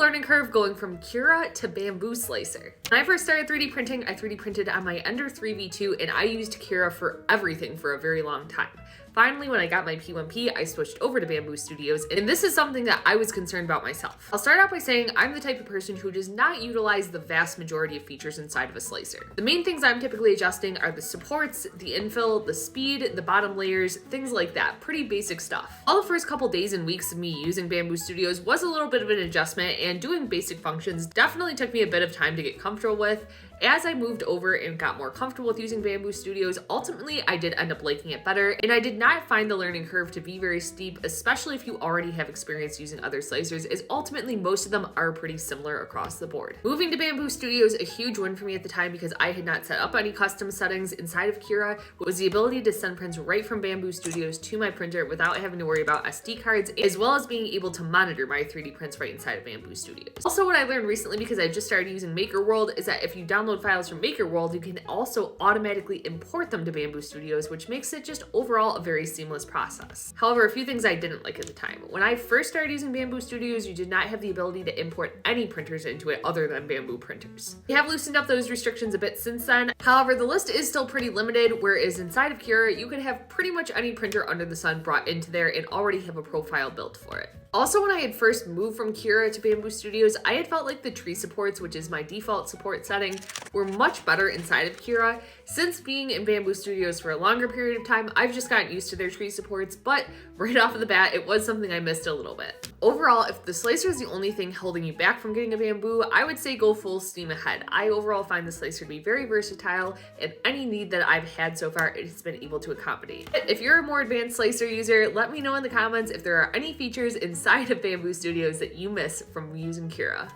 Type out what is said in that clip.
learning curve going from Cura to Bambu slicer. When I first started 3D printing, I 3D printed on my Ender 3v2 and I used Cura for everything for a very long time. Finally, when I got my P1P, I switched over to Bambu Studios, and this is something that I was concerned about myself. I'll start out by saying I'm the type of person who does not utilize the vast majority of features inside of a slicer. The main things I'm typically adjusting are the supports, the infill, the speed, the bottom layers, things like that. Pretty basic stuff. All the first couple days and weeks of me using Bambu Studios was a little bit of an adjustment, and doing basic functions definitely took me a bit of time to get comfortable with. As I moved over and got more comfortable with using Bambu Studios, ultimately I did end up liking it better, and I did not find the learning curve to be very steep, especially if you already have experience using other slicers, as ultimately most of them are pretty similar across the board. Moving to Bambu Studios, a huge win for me at the time because I had not set up any custom settings inside of Cura, was the ability to send prints right from Bambu Studios to my printer without having to worry about SD cards, as well as being able to monitor my 3D prints right inside of Bambu Studios. Also, what I learned recently, because I just started using Maker World, is that if you download files from Maker World, you can also automatically import them to Bambu Studios, which makes it just overall a very seamless process. However, a few things I didn't like at the time. When I first started using Bambu Studios, you did not have the ability to import any printers into it other than Bambu printers. We have loosened up those restrictions a bit since then. However, the list is still pretty limited, whereas inside of Cura, you could have pretty much any printer under the sun brought into there and already have a profile built for it. Also, when I had first moved from Cura to Bambu Studios, I had felt like the tree supports, which is my default support setting, were much better inside of Cura. Since being in Bambu Studios for a longer period of time, I've just gotten used to their tree supports, but right off of the bat, it was something I missed a little bit. Overall, if the slicer is the only thing holding you back from getting a Bambu, I would say go full steam ahead. I overall find the slicer to be very versatile, and any need that I've had so far, it has been able to accommodate. If you're a more advanced slicer user, let me know in the comments if there are any features inside of Bambu Studios that you miss from using Cura.